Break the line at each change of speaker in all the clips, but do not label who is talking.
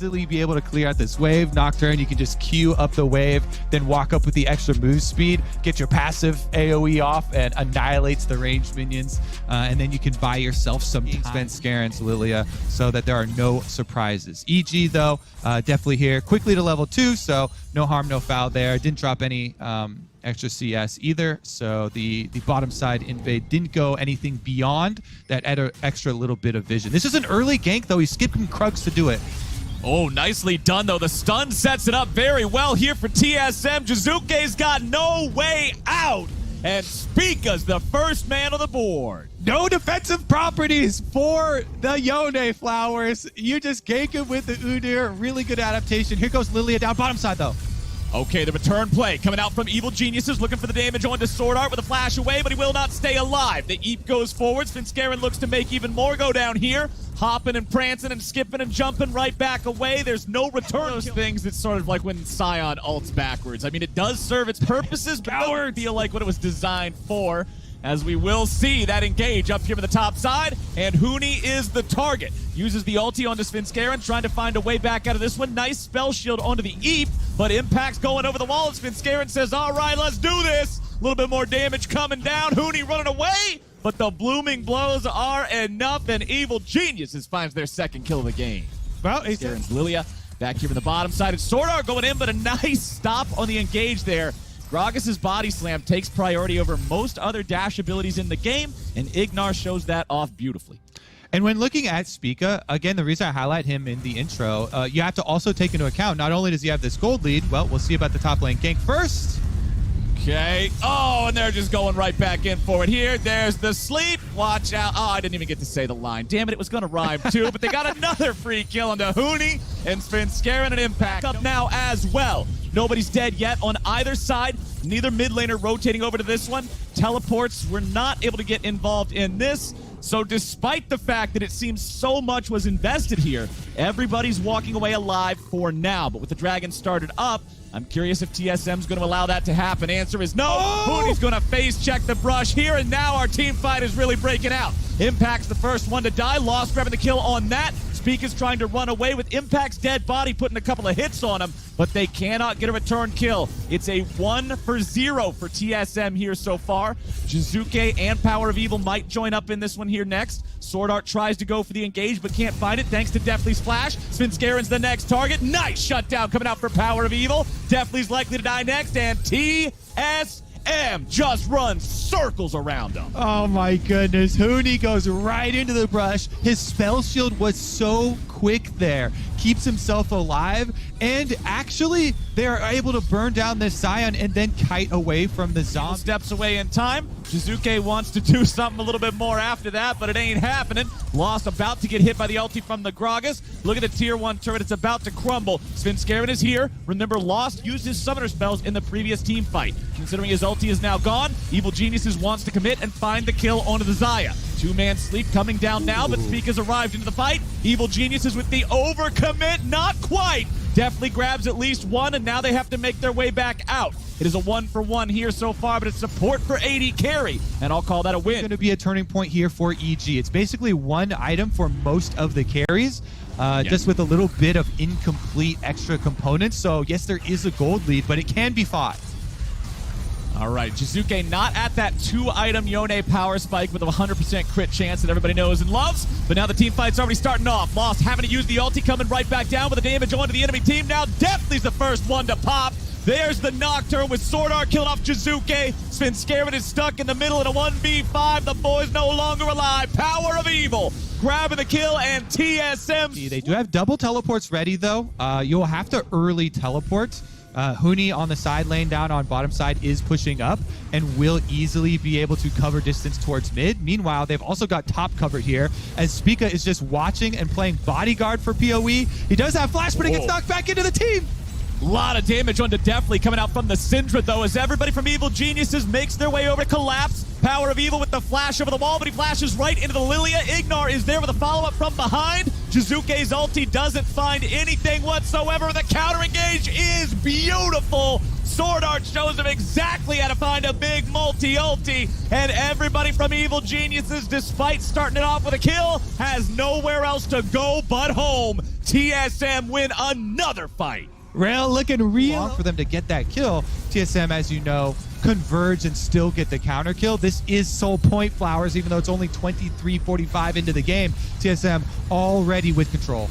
easily be able to clear out this wave. Nocturne, you can just queue up the wave, then walk up with the extra move speed, get your passive AoE off, and annihilates the ranged minions. And then you can buy yourself some time. Scarin's Lilia so that there are no surprises. EG, though, definitely here. Quickly to level 2, so no harm, no foul there. Didn't drop any extra CS either, so the bottom side invade didn't go anything beyond that extra little bit of vision. This is an early gank, though. He's skipping Krugs to do it.
Oh, nicely done, though. The stun sets it up very well here for TSM. JIESCA's got no way out, and Spica's the first man on the board.
No defensive properties for the Yone Flowers. You just gank him with the Udyr. Really good adaptation. Here goes Lilia down bottom side, though.
Okay, the return play coming out from Evil Geniuses, looking for the damage onto Sword Art with a flash away, but he will not stay alive. The Eep goes forward. Scarin looks to make even more go down here. Hopping and prancing and skipping and jumping right back away. There's no return. Those things, it's sort of like when Scion ults backwards. I mean, it does serve its purposes, but it doesn't feel like what it was designed for. As we will see that engage up here on the top side, and Huni is the target. Uses the ulti onto Scarin, trying to find a way back out of this one. Nice spell shield onto the Eep, but Impact's going over the wall, and Scarin says, all right, let's do this. A little bit more damage coming down. Huni running away, but the blooming blows are enough, and Evil Geniuses finds their second kill of the game.
Well,
Scarin's Lilia back here from the bottom side. It's Sword Art going in, but a nice stop on the engage there. Gragas' body slam takes priority over most other dash abilities in the game, and Ignar shows that off beautifully.
And when looking at Spica, again, the reason I highlight him in the intro, you have to also take into account, not only does he have this gold lead, well, we'll see about the top lane gank first.
Okay. Oh, and they're just going right back in for it here. There's the sleep. Watch out. Oh, I didn't even get to say the line. Damn it, it was going to rhyme too, but they got another free kill onto Huni, and Scarin and Impact up now as well. Nobody's dead yet on either side. Neither mid laner rotating over to this one. Teleports were not able to get involved in this. So despite the fact that it seems so much was invested here, everybody's walking away alive for now. But with the dragon started up, I'm curious if TSM's going to allow that to happen. Answer is no. Huni's going to phase check the brush here, and now our team fight is really breaking out. Impact's the first one to die. Lost grabbing the kill on that. Spica's trying to run away with Impact's dead body, putting a couple of hits on him, but they cannot get a return kill. It's a 1-0 for TSM here so far. JIESCA and Power of Evil might join up in this one here next. Sword Art tries to go for the engage, but can't find it thanks to Deathly's flash. Scarin's the next target. Nice shutdown coming out for Power of Evil. Deathly's likely to die next, and TSM just runs circles around him.
Oh my goodness, Huni goes right into the brush. His spell shield was so quick there. Keeps himself alive, and actually they're able to burn down this Scion and then kite away from the zombie.
Steps away in time. JIESCA wants to do something a little bit more after that, but it ain't happening. Lost about to get hit by the ulti from the Gragas. Look at the tier 1 turret, it's about to crumble. Scarin is here. Remember, Lost used his summoner spells in the previous team fight. Considering his ulti is now gone, Evil Geniuses wants to commit and find the kill onto the Xayah. Two-man sleep coming down now, but Spica's arrived into the fight. Evil Geniuses with the overcommit, not quite. Definitely grabs at least one, and now they have to make their way back out. It is a 1-for-1 here so far, but it's support for AD carry, and I'll call that a win.
It's going to be a turning point here for EG. It's basically one item for most of the carries, just with a little bit of incomplete extra components. So yes, there is a gold lead, but it can be fought.
All right, JIESCA not at that 2-item Yone power spike with a 100% crit chance that everybody knows and loves, but now the team fight's already starting off. Lost having to use the ulti, coming right back down with the damage onto the enemy team. Now Deathly's the first one to pop. There's the Nocturne with Sword Art killing off JIESCA. Scarin is stuck in the middle in a 1v5. The boy's no longer alive. Power of Evil grabbing the kill, and TSM.
They do have double teleports ready, though. You'll have to early teleport. Huni on the side lane down on bottom side is pushing up and will easily be able to cover distance towards mid. Meanwhile, they've also got top cover here as Spica is just watching and playing bodyguard for PoE. He does have flash, but he gets knocked back into the team.
A lot of damage onto Deathly coming out from the Syndra, though, as everybody from Evil Geniuses makes their way over to Collapse. Power of Evil with the flash over the wall, but he flashes right into the Lilia. Ignar is there with a follow-up from behind. JIESCA's ulti doesn't find anything whatsoever. The counter engage is beautiful. Sword Art shows him exactly how to find a big multi-ulti, and everybody from Evil Geniuses, despite starting it off with a kill, has nowhere else to go but home. TSM win another fight.
Rail looking real long for them to get that kill. TSM, as you know, converge and still get the counter kill. This is Soul Point Flowers, even though it's only 23:45 into the game. TSM already with control.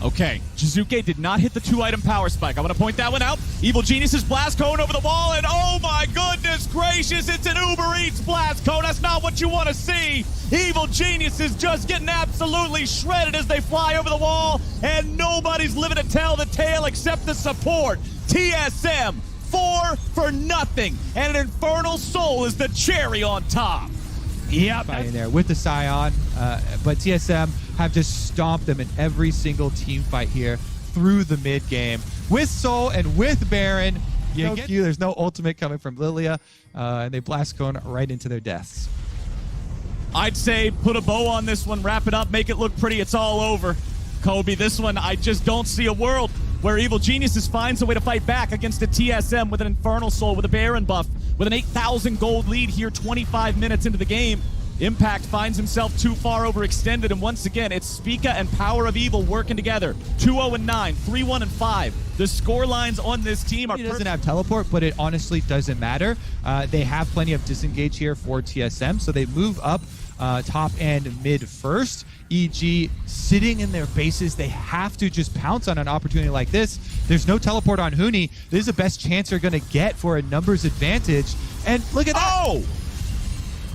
Okay, Jizuke did not hit the 2-item power spike. I want to point that one out. Evil Genius's blast cone over the wall, and oh my goodness gracious, it's an Uber Eats blast cone. That's not what you want to see. Evil Genius is just getting absolutely shredded as they fly over the wall, and nobody's living to tell the tale except the support. TSM, 4 for nothing, and an Infernal Soul is the cherry on top.
Yep, in there with the Scion, but TSM have just stomped them in every single team fight here through the mid game. With Soul and with Baron, there's no ultimate coming from Lilia, and they blast cone right into their deaths.
I'd say put a bow on this one, wrap it up, make it look pretty, it's all over. Kobe, this one, I just don't see a world where Evil Geniuses finds a way to fight back against a TSM with an Infernal Soul, with a Baron buff, with an 8,000 gold lead here 25 minutes into the game. Impact finds himself too far overextended, and once again, it's Spica and Power of Evil working together. 2-0-9, 3-1-5. The score lines on this team are...
He doesn't have teleport, but it honestly doesn't matter. They have plenty of disengage here for TSM, so they move up top and mid first. EG sitting in their bases. They have to just pounce on an opportunity like this. There's no teleport on Huni. This is the best chance they're going to get for a numbers advantage. And look at that.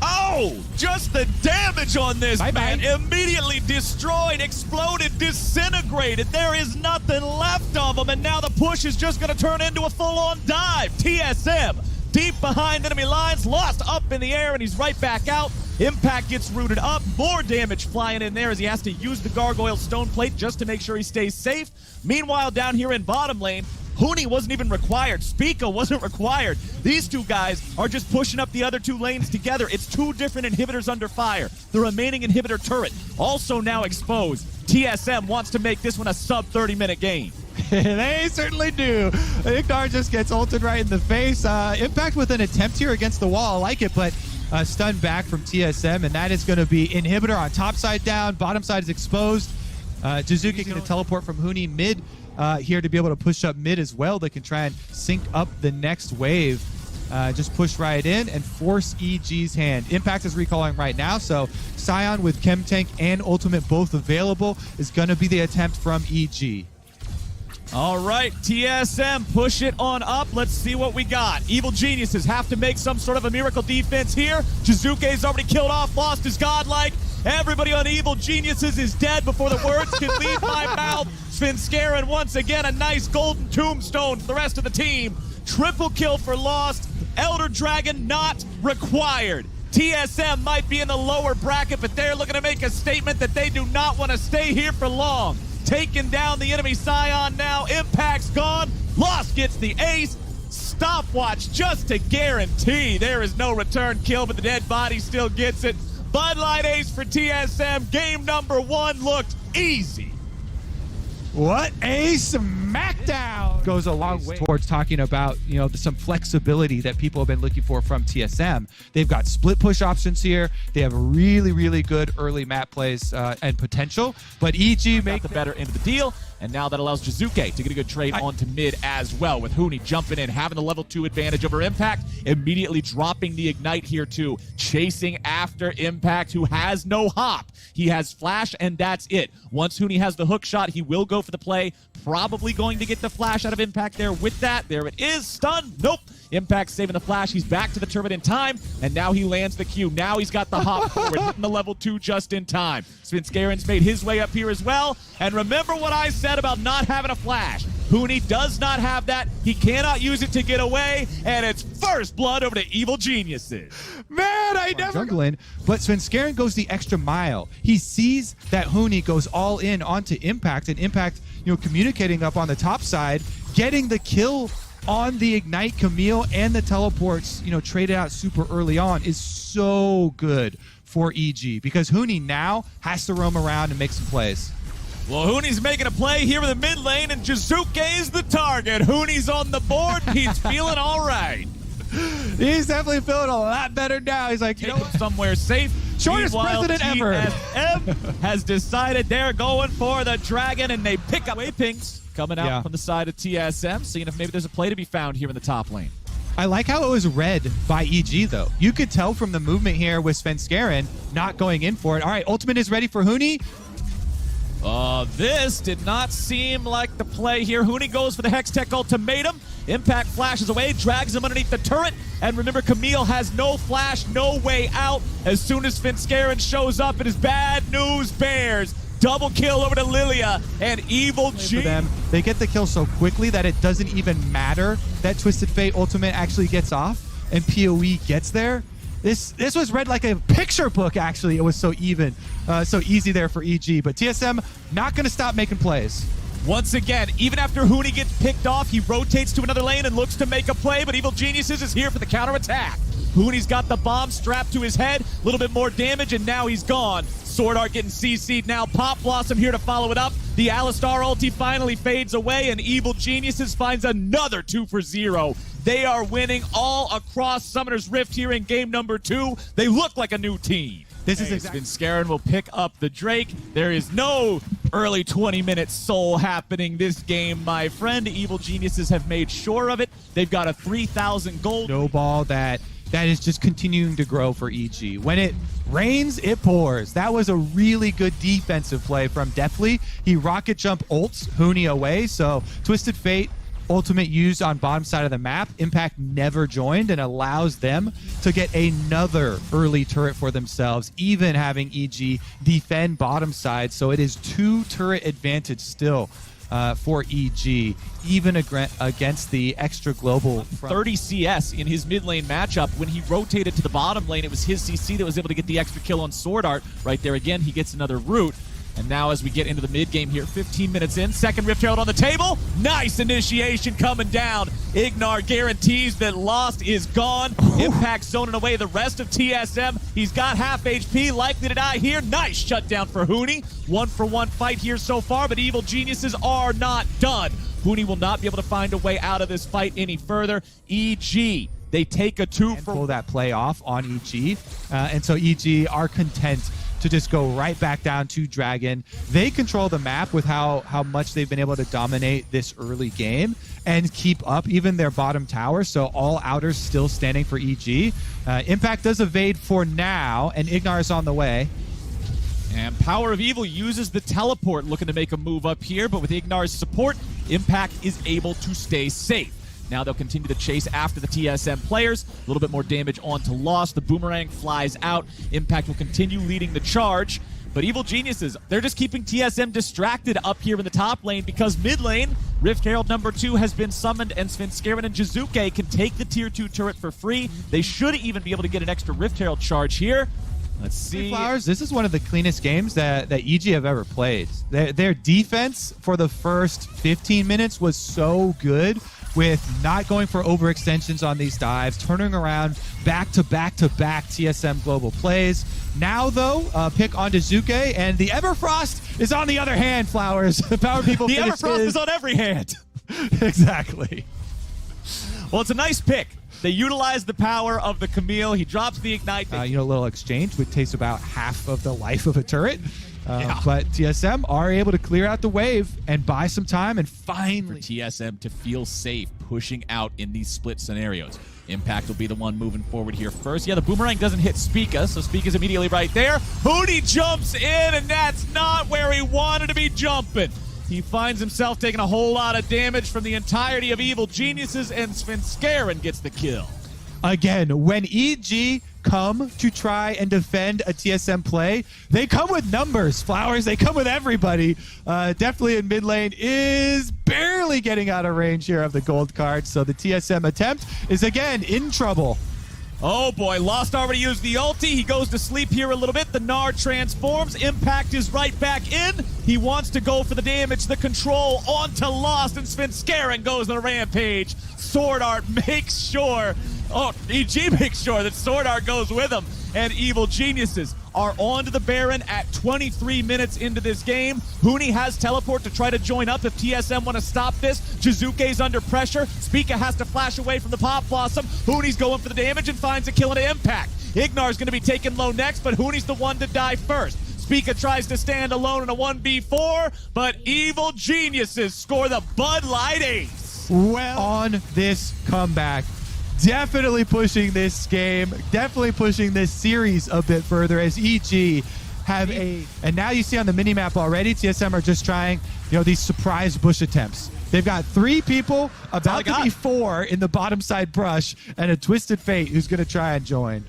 Oh, just the damage on this, man. Immediately destroyed, exploded, disintegrated. There is nothing left of them, and now the push is just going to turn into a full-on dive. TSM, deep behind enemy lines, lost up in the air, and he's right back out. Impact gets rooted up. More damage flying in there as he has to use the Gargoyle Stone Plate just to make sure he stays safe. Meanwhile, down here in bottom lane, Huni wasn't even required. Spica wasn't required. These two guys are just pushing up the other two lanes together. It's two different inhibitors under fire. The remaining inhibitor turret also now exposed. TSM wants to make this one a sub-30-minute game.
They certainly do. Ignar just gets ulted right in the face. Impact with an attempt here against the wall. I like it, but stun back from TSM, and that is going to be inhibitor on top side down. Bottom side is exposed. Jizuke going to teleport from Huni mid here to be able to push up mid as well. They can try and sync up the next wave. Just push right in and force EG's hand. Impact is recalling right now, so Scion with Chem Tank and Ultimate both available is going to be the attempt from EG.
All right, TSM, push it on up. Let's see what we got. Evil Geniuses have to make some sort of a miracle defense here. Jizuke's already killed off, lost his godlike. Everybody on Evil Geniuses is dead before the words can leave my mouth. Svenskeren once again, a nice golden tombstone for the rest of the team. Triple kill for Lost. Elder Dragon not required. TSM might be in the lower bracket, but they're looking to make a statement that they do not want to stay here for long. Taking down the enemy Scion now. Impact's gone. Lost gets the ace. Stopwatch just to guarantee there is no return kill, but the dead body still gets it. Bud Light ace for TSM. Game number 1 looked easy.
What a smackdown! Goes a long way towards talking about, some flexibility that people have been looking for from TSM. They've got split push options here. They have really, really good early map plays and potential. But EG
got the better end of the deal, and now that allows Jizuke to get a good trade onto mid as well, with Huni jumping in, having the level 2 advantage over Impact, immediately dropping the Ignite here too, chasing after Impact, who has no hop. He has flash, and that's it. Once Huni has the hook shot, he will go for the play, probably going to get the flash out of Impact there with that. There it is, stun, nope. Impact saving the flash, he's back to the turret in time, and now he lands the Q. Now he's got the hop forward, hitting the level 2 just in time. Svenskeren's made his way up here as well, and remember what I said about not having a flash. Huni does not have that, he cannot use it to get away, and it's first blood over to Evil Geniuses.
Man, I never jungling, but Svenskeren goes the extra mile. He sees that Huni goes all in onto Impact, and Impact, communicating up on the top side, getting the kill on the Ignite Camille, and the teleports, traded out super early on is so good for EG, because Huni now has to roam around and make some plays.
Well, Huni's making a play here in the mid lane, and Jizuke is the target. Huni's on the board. He's feeling all right.
He's definitely feeling a lot better now. He's like,
somewhere safe.
Shortest
Meanwhile,
president ever.
TSM has decided they're going for the dragon, and they pick up waypings coming out from the side of TSM, seeing if maybe there's a play to be found here in the top lane.
I like how it was read by EG, though. You could tell from the movement here with Svenskeren not going in for it. All right, ultimate is ready for Huni.
This did not seem like the play here. Huni goes for the Hextech ultimatum. Impact flashes away, drags him underneath the turret. And remember, Camille has no flash, no way out. As soon as Svenskeren shows up, it is bad news bears. Double kill over to Lilia and Evil G.
They get the kill so quickly that it doesn't even matter that Twisted Fate ultimate actually gets off and PoE gets there. This was read like a picture book, actually. It was so even, so easy there for EG. But TSM not going to stop making plays.
Once again, even after Huni gets picked off, he rotates to another lane and looks to make a play, but Evil Geniuses is here for the counterattack. Huni's got the bomb strapped to his head, a little bit more damage, and now he's gone. Sword Art getting CC'd now. Pop Blossom here to follow it up. The Alistar ulti finally fades away, and Evil Geniuses finds another 2 for 0. They are winning all across Summoner's Rift here in game number 2. They look like a new team.
This is exactly.
Svenskeren will pick up the Drake. There is no early 20-minute soul happening this game, my friend. Evil Geniuses have made sure of it. They've got a 3,000 gold.
Snowball that is just continuing to grow for EG. When it rains, it pours. That was a really good defensive play from Deathly. He rocket jump ults Huni away, so Twisted Fate ultimate used on bottom side of the map. Impact never joined and allows them to get another early turret for themselves, even having EG defend bottom side. So it is 2 turret advantage still for EG, even against the extra global.
30 CS in his mid lane matchup. When he rotated to the bottom lane, it was his CC that was able to get the extra kill on Sword Art. Right there again, he gets another root. And now as we get into the mid game here, 15 minutes in, second Rift Herald on the table. Nice initiation coming down. Ignar guarantees that Lost is gone. Impact zoning away the rest of TSM. He's got half HP, likely to die here. Nice shutdown for Huni. 1-for-1 fight here so far, but Evil Geniuses are not done. Huni will not be able to find a way out of this fight any further. EG, they take a 2 for...
pull that play off on EG. And so EG are content to just go right back down to Dragon. They control the map with how much they've been able to dominate this early game and keep up even their bottom tower. So all outers still standing for EG. Impact does evade for now, and Ignar is on the way.
And Power of Evil uses the teleport, looking to make a move up here, but with Ignar's support, Impact is able to stay safe. Now they'll continue to chase after the TSM players. A little bit more damage onto Lost. The boomerang flies out. Impact will continue leading the charge. But Evil Geniuses, they're just keeping TSM distracted up here in the top lane because mid lane, Rift Herald number 2 has been summoned, and Svenskeren and Jizuke can take the tier 2 turret for free. They should even be able to get an extra Rift Herald charge here. Let's see.
Flowers, this is one of the cleanest games that EG have ever played. Their defense for the first 15 minutes was so good, with not going for overextensions on these dives, turning around back-to-back-to-back TSM global plays. Now, though, pick onto Zuke, and the Everfrost is on the other hand, Flowers. Power people.
The Everfrost is on every hand.
Exactly.
Well, it's a nice pick. They utilize the power of the Camille. He drops the Ignite.
A little exchange, which takes about half of the life of a turret. But TSM are able to clear out the wave and buy some time, and finally...
For TSM to feel safe pushing out in these split scenarios. Impact will be the one moving forward here first. Yeah, the boomerang doesn't hit Spica, so Spica's immediately right there. Huni jumps in, and that's not where he wanted to be jumping. He finds himself taking a whole lot of damage from the entirety of Evil Geniuses, and Svenskeren gets the kill.
Again, when EG come to try and defend a TSM play, they come with numbers, Flowers. They come with everybody. Definitely in mid lane is barely getting out of range here of the gold card. So the TSM attempt is again in trouble.
Oh boy, Lost already used the ulti. He goes to sleep here a little bit. The Gnar transforms. Impact is right back in. He wants to go for the damage, the control onto Lost, and Svenskeren goes on a rampage. Sword Art makes sure... Oh, EG makes sure that Sword Art goes with him, and Evil Geniuses are on to the Baron at 23 minutes into this game. Huni has teleport to try to join up if TSM want to stop this. Jizuke's under pressure. Spica has to flash away from the Pop Blossom. Huni's going for the damage and finds a kill into Impact. Ignar's going to be taken low next, but Hooney's the one to die first. Spica tries to stand alone in a 1v4, but Evil Geniuses score the Bud Light ace.
Well, on this comeback, definitely pushing this game, definitely pushing this series a bit further as EG have and now you see on the minimap already, TSM are just trying, these surprise bush attempts. They've got 3 people, about to be 4 in the bottom side brush, and a Twisted Fate who's going to try and join.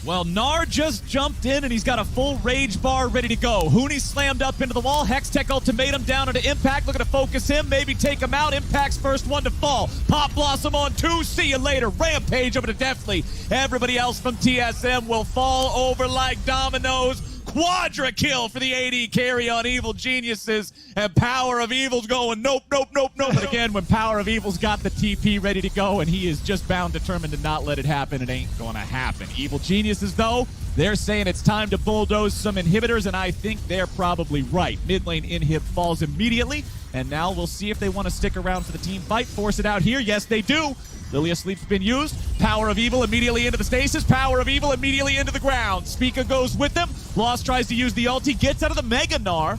Well, Gnar just jumped in, and he's got a full rage bar ready to go. Hooney slammed up into the wall. Hextech ultimatum down into Impact. Looking to focus him, maybe take him out. Impact's first one to fall. Pop Blossom on 2. See you later. Rampage over to Deathly. Everybody else from TSM will fall over like dominoes. Quadra kill for the AD carry on Evil Geniuses, and Power of Evil's going nope. But again, when Power of Evil's got the TP ready to go, and he is just bound determined to not let it happen, it ain't gonna happen. Evil Geniuses, though, they're saying it's time to bulldoze some inhibitors, and I think they're probably right. Mid lane inhib falls immediately, and now we'll see if they want to stick around for the team fight, force it out here. Yes, they do. Lily Asleep's been used. Power of Evil immediately into the stasis. Power of Evil immediately into the ground. Spica goes with them. Lost tries to use the ulti. Gets out of the Mega Gnar.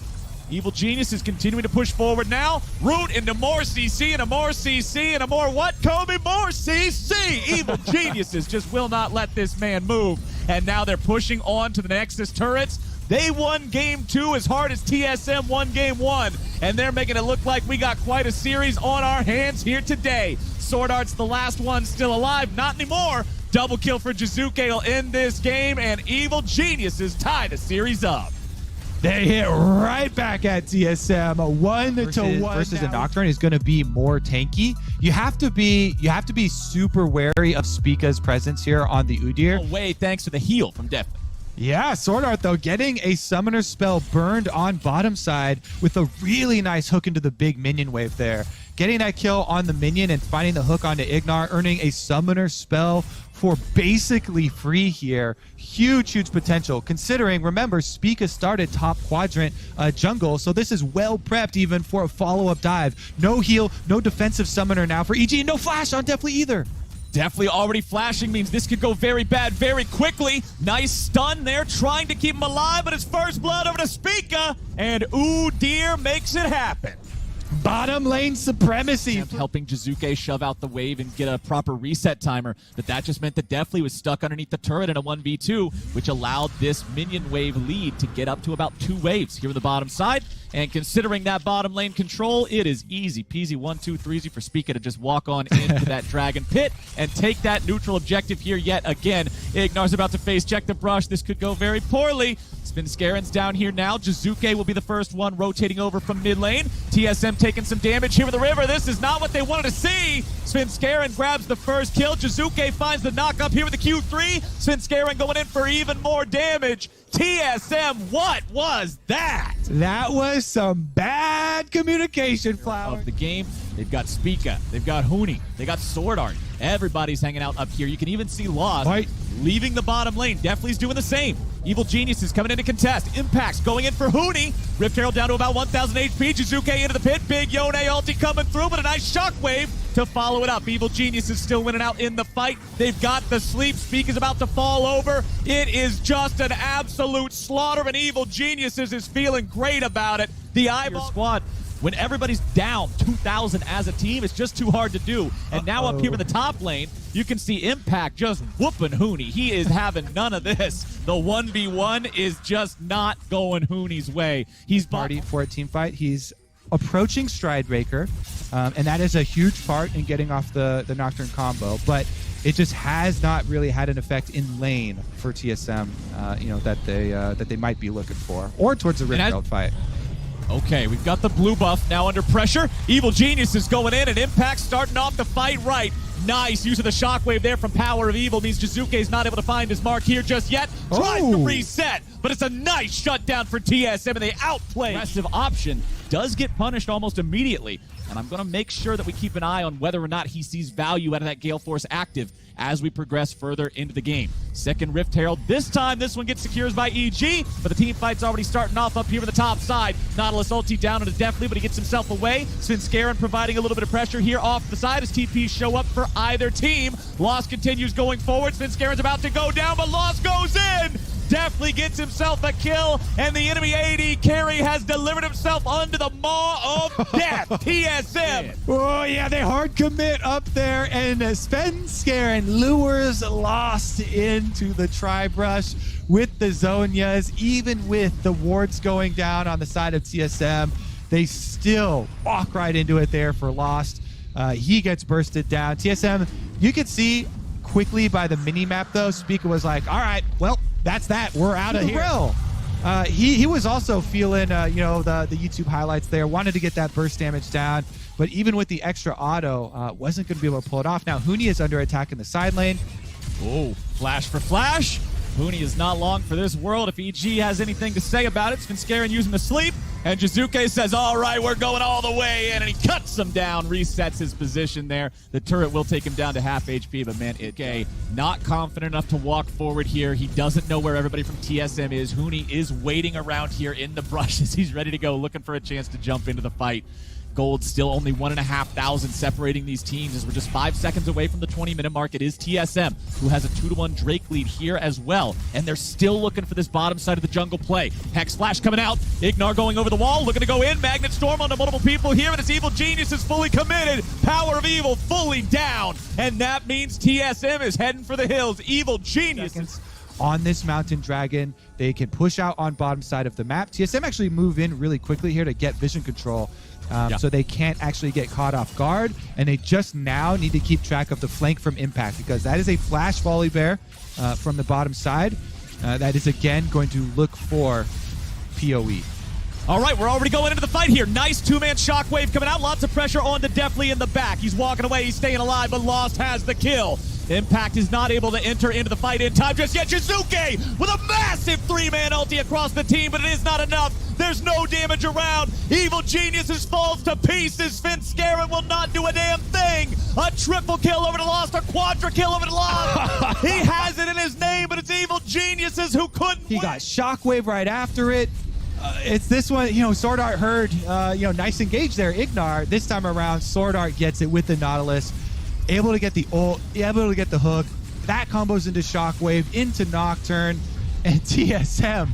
Evil Genius is continuing to push forward now. Root into more CC and a more CC and a more what, Kobe? More CC! Evil Geniuses just will not let this man move. And now they're pushing on to the Nexus turrets. They won game 2 as hard as TSM won game 1. And they're making it look like we got quite a series on our hands here today. Sword Art's the last one still alive. Not anymore. Double kill for Jizuke will end this game, and Evil Geniuses tie the series up.
They hit right back at TSM. 1-1 versus a Nocturne is going to be more tanky. You have to be super wary of Spica's presence here on the Udyr.
Away thanks to the heal from Death.
Yeah, Sword Art, though, getting a Summoner spell burned on bottom side with a really nice hook into the big minion wave there. Getting that kill on the minion and finding the hook onto Ignar, earning a Summoner spell for basically free here. Huge potential, considering, remember, Spica started top quadrant jungle, so this is well prepped even for a follow-up dive. No heal, no defensive Summoner now for EG, no flash on Deathly either.
Definitely already flashing means this could go very bad very quickly. Nice stun there, trying to keep him alive, but it's first blood over to Spica, and Udyr makes it happen.
Bottom lane supremacy.
Helping Jizuke shove out the wave and get a proper reset timer, but that just meant that Deathly was stuck underneath the turret in a 1v2, which allowed this minion wave lead to get up to about 2 waves here on the bottom side. And considering that bottom lane control, it is easy peasy 1-2-3 for Spica to just walk on into that dragon pit and take that neutral objective here yet again. Ignar's about to face check the brush. This could go very poorly. Svenskaren's down here now. Jizuke will be the first one rotating over from mid lane. TSM taking some damage here in the river. This is not what they wanted to see. Svenskaren grabs the first kill. Jizuke finds the knock up here with the Q3. Svenskaren going in for even more damage. TSM, what was that?
That was some bad communication, Flower.
Of the game, they've got Spica, they've got Hooney, they got Sword Art. Everybody's hanging out up here. You can even see Lost leaving the bottom lane. Definitely's doing the same. Evil Geniuses coming in to contest. Impacts going in for Hooney. Rift Herald down to about 1,000 HP. Jizuke into the pit. Big Yone ulti coming through, but a nice shockwave to follow it up. Evil Geniuses still winning out in the fight. They've got the sleep. Spica's about to fall over. It is just an absolute slaughter, and Evil Geniuses is feeling great about it. The eyeball squad, when everybody's down 2,000 as a team, it's just too hard to do. And now up here in the top lane, you can see Impact just whooping Hooney. He is having none of this. The 1v1 is just not going Hooney's way. He's
party for a team fight. He's approaching Stridebreaker, and that is a huge part in getting off the Nocturne combo, but it just has not really had an effect in lane for TSM, that they might be looking for, or towards the Rift Herald fight.
Okay, we've got the blue buff now under pressure. Evil Genius is going in, and Impact starting off the fight right. Nice use of the shockwave there from Power of Evil means Jizuke's not able to find his mark here just yet. Tries to reset, but it's a nice shutdown for TSM, and they outplay. Aggressive option does get punished almost immediately. and I'm going to make sure that we keep an eye on whether or not he sees value out of that Gale Force active as we progress further into the game. Second Rift Herald. This time, this one gets secured by EG, but the team fight's already starting off up here on the top side. Nautilus ulti down on it definitely, but he gets himself away. Svenskeren providing a little bit of pressure here off the side as TPs show up for either team. Lost continues going forward. Svenskeren's about to go down, but Lost goes in! Definitely gets himself a kill, and the enemy AD carry has delivered himself under the maw of death. TSM.
Oh, yeah, they hard commit up there, and Svenskeren lures Lost into the tri-brush with the Zhonyas. Even with the wards going down on the side of TSM, they still walk right into it there for Lost. He gets bursted down. TSM, you can see quickly by the mini-map, though, Spica was like, all right, well, that's that. We're out of here. He was also feeling, you know, the YouTube highlights there. Wanted to get that burst damage down, but even with the extra auto, wasn't going to be able to pull it off. Now Huni is under attack in the side lane.
Oh, flash for flash. Huni is not long for this world. If EG has anything to say about it, Svenskeren using the sleep, and Jizuke says, all right, we're going all the way in, and he cuts him down, resets his position there. The turret will take him down to half HP, but man, okay, not confident enough to walk forward here. He doesn't know where everybody from TSM is. Huni is waiting around here in the brushes. He's ready to go, looking for a chance to jump into the fight. Gold still only 1,500 separating these teams as we're just 5 seconds away from the 20-minute mark. It is TSM who has a 2-1 Drake lead here as well, and they're still looking for this bottom side of the jungle play. Hex Flash coming out, Ignar going over the wall, looking to go in, Magnet Storm onto multiple people here, and it's Evil Genius is fully committed. Power of Evil fully down, and that means TSM is heading for the hills. Evil Genius
on this Mountain Dragon. They can push out on bottom side of the map. TSM actually move in really quickly here to get vision control. So they can't actually get caught off guard, and they just now need to keep track of the flank from Impact, because that is a flash volley bear from the bottom side. That is again going to look for PoE.
All right, we're already going into the fight here. Nice two-man shockwave coming out. Lots of pressure on to Deftly in the back. He's walking away, he's staying alive, but Lost has the kill. Impact is not able to enter into the fight in time just yet. Jizuke with a massive 3-man ulti across the team, but it is not enough. There's no damage around. Evil Geniuses falls to pieces. Svenskeren will not do a damn thing. A triple kill over to Lost, a quadra kill over to Lost. He has it in his name, but it's Evil Geniuses who couldn't
He
win.
got shockwave right after it. It's this one, you know, Sword Art heard, you know, nice engage there, Ignar. This time around, Sword Art gets it with the Nautilus. Able to get the ult, able to get the hook. That combos into Shockwave, into Nocturne, and TSM.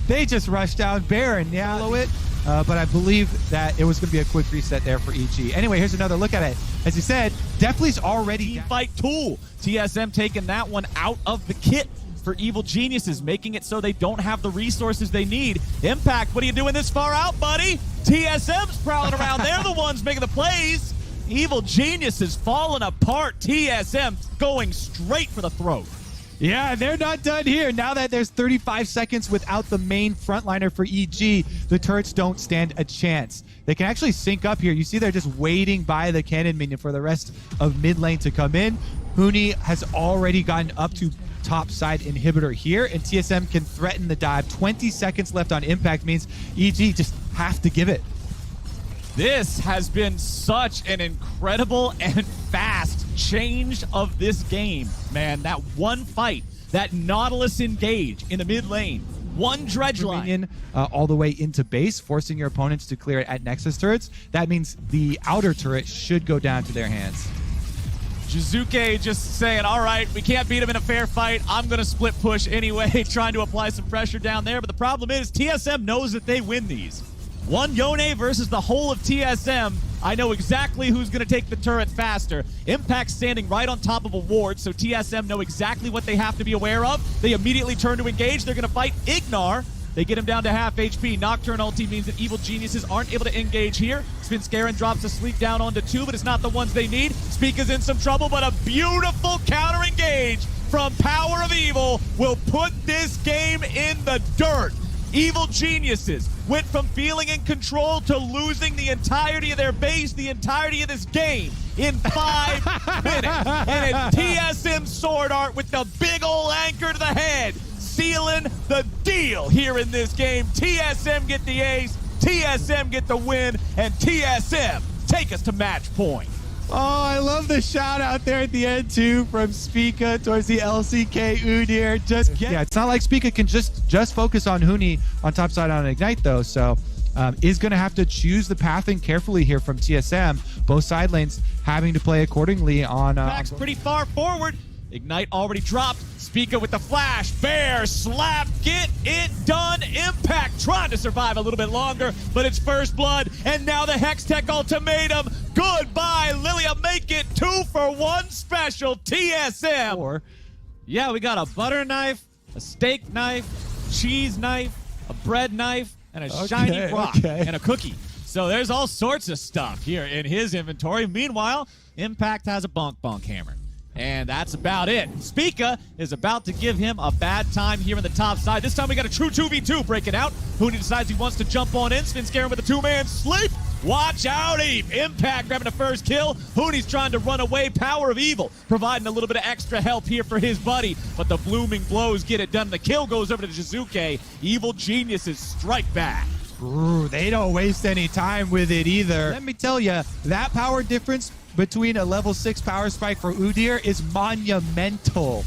They just rushed down Baron, yeah, it. But I believe that it was going to be a quick reset there for EG. Anyway, here's another look at it. As you said, Deftly's already
Team fight tool. TSM taking that one out of the kit for Evil Geniuses, making it so they don't have the resources they need. Impact, what are you doing this far out, buddy? TSM's prowling around. They're the ones making the plays. Evil Geniuses falling apart. TSM going straight for the throat.
Yeah, they're not done here. Now that there's 35 seconds without the main frontliner for EG, the turrets don't stand a chance. They can actually sync up here. You see they're just waiting by the cannon minion for the rest of mid lane to come in. Huni has already gotten up to top side inhibitor here, and TSM can threaten the dive. 20 seconds left on Impact means EG just have to give it.
This has been such an incredible and fast change of this game, man. That one fight, that Nautilus engage in the mid lane, one dredge line.
Minion, all the way into base, forcing your opponents to clear it at Nexus turrets. That means the outer turret should go down to their hands.
Jizuke just saying, all right, we can't beat him in a fair fight. I'm going to split push anyway, trying to apply some pressure down there. But the problem is TSM knows that they win these. One Yone versus the whole of TSM. I know exactly who's going to take the turret faster. Impact standing right on top of a ward, so TSM know exactly what they have to be aware of. They immediately turn to engage. They're going to fight Ignar. They get him down to half HP. Nocturne ulti means that Evil Geniuses aren't able to engage here. Svenskeren drops a sleep down onto 2, but it's not the ones they need. Spica's in some trouble, but a beautiful counter engage from Power of Evil will put this game in the dirt. Evil Geniuses went from feeling in control to losing the entirety of their base, the entirety of this game in 5 minutes. And it's TSM Sword Art with the big ol' anchor to the head, sealing the deal here in this game. TSM get the ace, TSM get the win, and TSM take us to match point.
Oh, I love the shout out there at the end too from Spica towards the LCK Udyr. Yeah, it's not like Spica can just focus on Huni on top side on Ignite though, so is going to have to choose the pathing carefully here from TSM. Both side lanes having to play accordingly on...
Impact's pretty far forward. Ignite already dropped. Spica with the flash. Bear, slap, get it done. Impact trying to survive a little bit longer, but it's first blood. And now the Hextech ultimatum. Goodbye, Lilia. Make it 2-for-1 special TSM.
Yeah, we got a butter knife, a steak knife, cheese knife, a bread knife, and a shiny rock, and a cookie.
So there's all sorts of stuff here in his inventory. Meanwhile, Impact has a bonk hammer. And that's about it. Spica is about to give him a bad time here in the top side. This time we got a true 2v2 breaking out. Huni decides he wants to jump on in. Svenskeren with a two-man sleep. Watch out, Eve. Impact grabbing the first kill. Huni's trying to run away. Power of Evil providing a little bit of extra help here for his buddy. But the blooming blows get it done. The kill goes over to JIESCA. Evil Geniuses strike back.
Ooh, they don't waste any time with it either. Let me tell you, that power difference between a level 6 power spike for Udyr is monumental.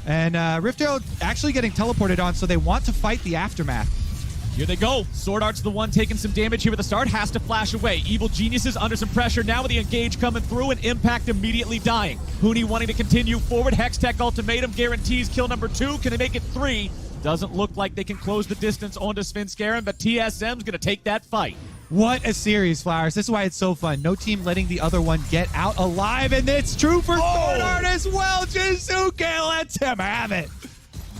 And Rift Herald actually getting teleported on, so they want to fight the aftermath.
Here they go. Sword Art's the one taking some damage here at the start. Has to flash away. Evil Geniuses under some pressure now with the engage coming through and Impact immediately dying. Huni wanting to continue forward. Hextech ultimatum guarantees kill number 2. Can they make it 3? Doesn't look like they can close the distance onto Svenskeren, but TSM's going to take that fight.
What a series, Flowers. This is why it's so fun. No team letting the other one get out alive, and it's true for Sword Art as well. JIESCA lets him have it.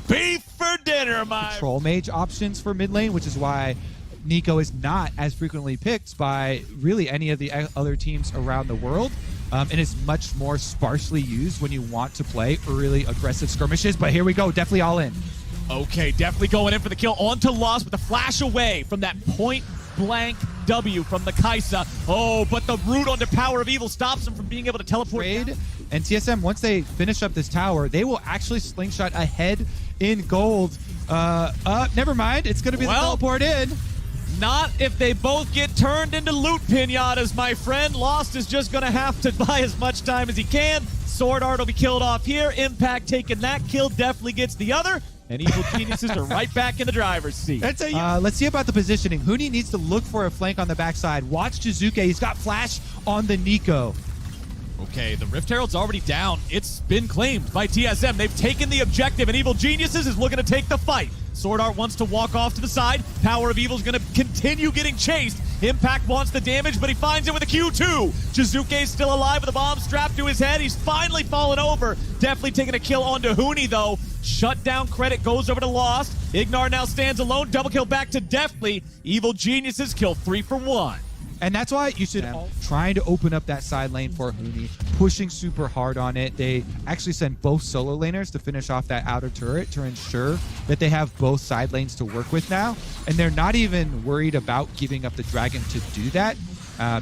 Beef for dinner, my...
Troll mage options for mid lane, which is why Nico is not as frequently picked by really any of the other teams around the world. And is much more sparsely used when you want to play really aggressive skirmishes. But here we go, definitely all in.
Okay, definitely going in for the kill. On to Lost with a flash away from that point-blank W from the Kaisa. Oh, but the root onto Power of Evil stops him from being able to teleport.
And TSM, once they finish up this tower, they will actually slingshot ahead in gold. Never mind. It's going to be the teleport in.
Not if they both get turned into loot pinatas, my friend. Lost is just going to have to buy as much time as he can. Sword Art will be killed off here. Impact taking that kill, definitely gets the other. And Evil Geniuses are right back in the driver's seat.
Let's see about the positioning. Huni needs to look for a flank on the backside. Watch JIESCA. He's got flash on the Nico.
Okay, the Rift Herald's already down. It's been claimed by TSM. They've taken the objective, and Evil Geniuses is looking to take the fight. Sword Art wants to walk off to the side. Power of Evil's going to continue getting chased. Impact wants the damage, but he finds it with a Q2. JIESCA's still alive with a bomb strapped to his head. He's finally fallen over. Definitely taking a kill onto Huni, though. Shutdown credit goes over to Lost. Ignar now stands alone. Double kill back to Deftly. Evil Geniuses kill 3 for 1.
And that's why you should trying to open up that side lane for Huni, pushing super hard on it. They actually send both solo laners to finish off that outer turret to ensure that they have both side lanes to work with now. And they're not even worried about giving up the dragon to do that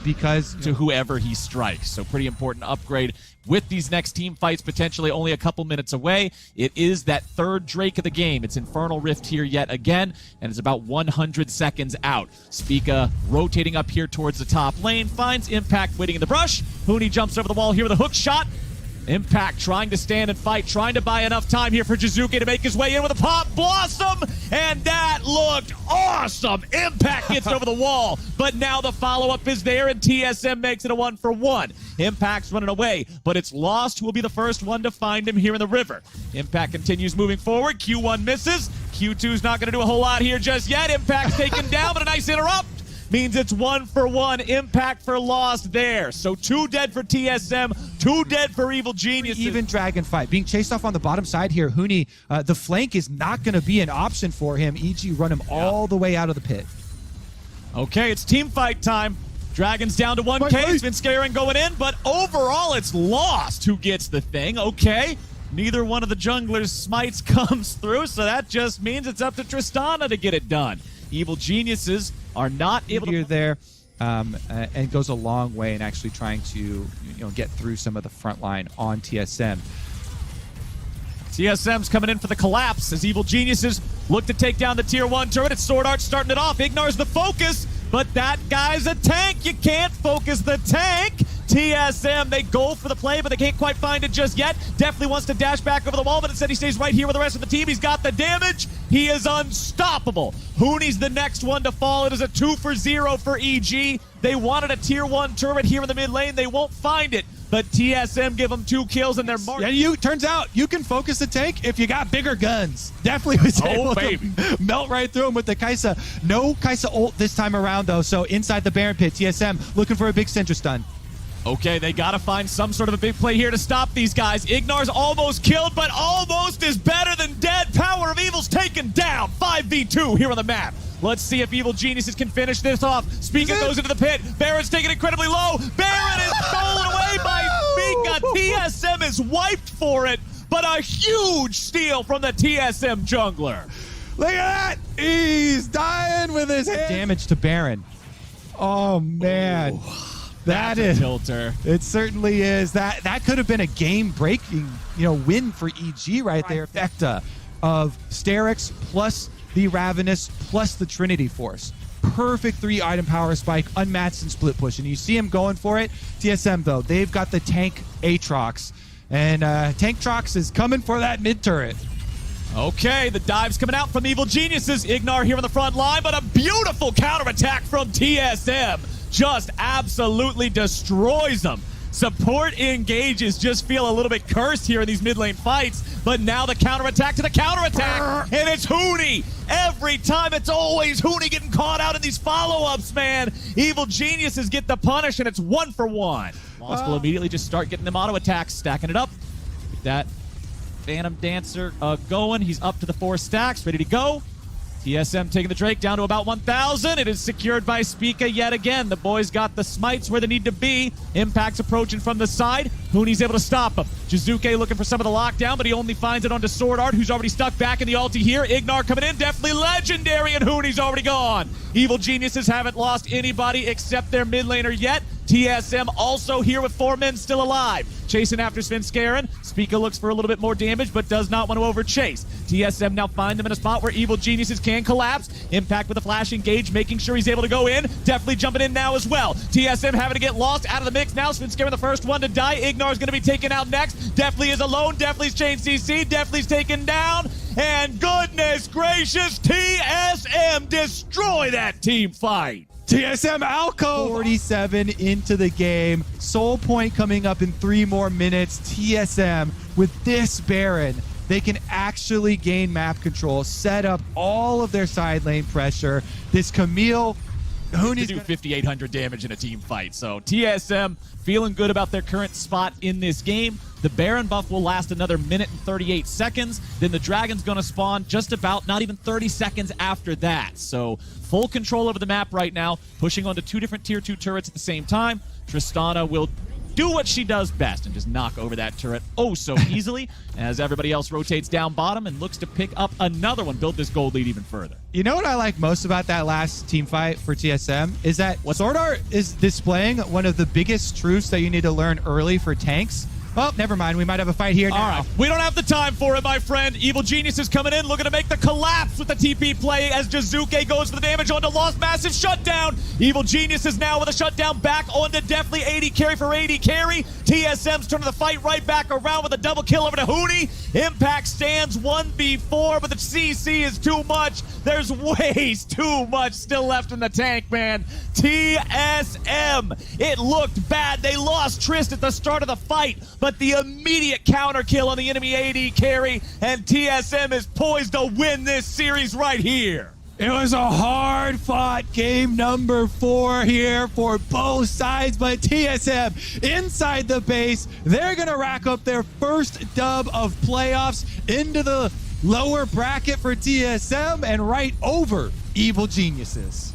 because...
to whoever he strikes. So pretty important upgrade with these next team fights potentially only a couple minutes away. It is that third Drake of the game. It's Infernal Rift here yet again, and it's about 100 seconds out. Spica rotating up here towards the top lane, finds Impact waiting in the brush. Huni jumps over the wall here with a hook shot. Impact trying to stand and fight, trying to buy enough time here for JIESCA to make his way in with a pop blossom, and that looked awesome. Impact gets over the wall, but now the follow-up is there, and TSM makes it a 1 for 1. Impact's running away, but it's Lost who will be the first one to find him here in the river. Impact continues moving forward. Q1 misses. Q2's not going to do a whole lot here just yet. Impact's taken down, but a nice interrupt means it's 1 for 1. Impact for Lost there. So 2 dead for TSM, 2 dead for Evil Geniuses.
Even dragon fight. Being chased off on the bottom side here, Huni, the flank is not going to be an option for him. EG run him all the way out of the pit.
Okay, it's team fight time. Dragons down to 1K. Svenskeren going in, but overall it's Lost who gets the thing. Okay, neither one of the junglers' smites comes through, so that just means it's up to Tristana to get it done. Evil Geniuses are not able to...
there, and goes a long way in actually trying to get through some of the front line on TSM.
TSM's coming in for the collapse as Evil Geniuses look to take down the tier 1 turret. It's Sword Art starting it off. Ignar's the focus.
but that guy's a tank. You can't focus the tank. TSM, they go for the play, but they can't quite find it just yet. Definitely wants to dash back over the wall, but instead he stays right here with the rest of the team. He's got the damage. He is unstoppable. Hooney's the next one to fall. It is a 2-for-0 for EG. They wanted a tier 1 turret here in the mid lane. They won't find it, but TSM give them 2 kills and they're marked.
Yeah, turns out you can focus the tank if you got bigger guns. Definitely was able to melt right through him with the Kai'Sa. No Kai'Sa ult this time around, though, so inside the Baron pit, TSM looking for a big Syndra stun.
Okay, they gotta find some sort of a big play here to stop these guys. Ignar's almost killed, but almost is better than dead. Power of Evil's taken down. 5v2 here on the map. Let's see if Evil Geniuses can finish this off. Spica goes into the pit. Baron's taken incredibly low. Baron is stolen away by Spica. TSM is wiped for it, but a huge steal from the TSM jungler.
Look at that! He's dying with his hand. Damage to Baron. Oh, man.
Ooh.
That
That's
is
a tilter.
It certainly is. That could have been a game-breaking, win for EG right there. Effecta of Sterix plus the Ravenous plus the Trinity Force. Perfect 3-item power spike, unmatched in split push, and you see him going for it. TSM though, they've got the tank Aatrox, and Tank Trox is coming for that mid turret.
Okay, the dive's coming out from Evil Geniuses. Ignar here on the front line, but a beautiful counterattack from TSM. Just absolutely destroys them. Support engages just feel a little bit cursed here in these mid lane fights, but now the counterattack to the counterattack, and it's Hooney. Every time it's always Hooney getting caught out in these follow-ups, man. Evil Geniuses get the punish, and it's 1-for-1. Lost will immediately just start getting them auto attacks, stacking it up. Get that Phantom Dancer going. He's up to the 4 stacks, ready to go. TSM taking the Drake down to about 1,000. It is secured by Spica yet again. The boys got the smites where they need to be. Impact's approaching from the side. Hooney's able to stop him. Jizuke looking for some of the lockdown, but he only finds it onto Sword Art, who's already stuck back in the ulti here. Ignar coming in, definitely legendary, and Hooney's already gone. Evil Geniuses haven't lost anybody except their mid laner yet. TSM also here with 4 men still alive. Chasing after Svenskeren. Spica looks for a little bit more damage, but does not want to overchase. TSM now find them in a spot where Evil Geniuses can collapse. Impact with a flash engage, making sure he's able to go in. Definitely jumping in now as well. TSM having to get lost out of the mix now. Svenskeren the first one to die. Ignar's going to be taken out next. Definitely is alone. Definitely's chain CC. Definitely's taken down. And goodness gracious, TSM destroy that team fight.
TSM Alco 47 into the game. Soul Point coming up in 3 more minutes. TSM with this Baron, they can actually gain map control, set up all of their side lane pressure. This Camille,
Hooney's do 5,800 damage in a team fight. So TSM feeling good about their current spot in this game. The Baron buff will last another minute and 38 seconds. Then the Dragon's going to spawn just about not even 30 seconds after that. So full control over the map right now, pushing onto 2 different tier 2 turrets at the same time. Tristana will do what she does best and just knock over that turret oh so easily as everybody else rotates down bottom and looks to pick up another one, build this gold lead even further.
You know what I like most about that last team fight for TSM is that Sword Art is displaying one of the biggest truths that you need to learn early for tanks. Well, never mind. We might have a fight here now.
All right. We don't have the time for it, my friend. Evil Genius is coming in, looking to make the collapse with the TP play as Jizuke goes for the damage onto Lost. Massive shutdown. Evil Genius is now with a shutdown back onto definitely 80 carry for 80 carry. TSM's turning the fight right back around with a double kill over to Hooney. Impact stands 1v4, but the CC is too much. There's ways too much still left in the tank, man. TSM, it looked bad. They lost Trist at the start of the fight, but the immediate counter kill on the enemy AD carry, and TSM is poised to win this series right here.
It was a hard-fought game number 4 here for both sides, but TSM inside the base, they're going to rack up their first dub of playoffs into the lower bracket for TSM and right over Evil Geniuses.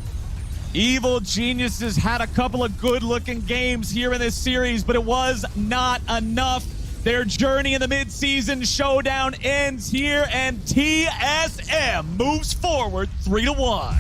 Evil Geniuses had a couple of good-looking games here in this series, but it was not enough. Their journey in the mid-season showdown ends here, and TSM moves forward 3-1.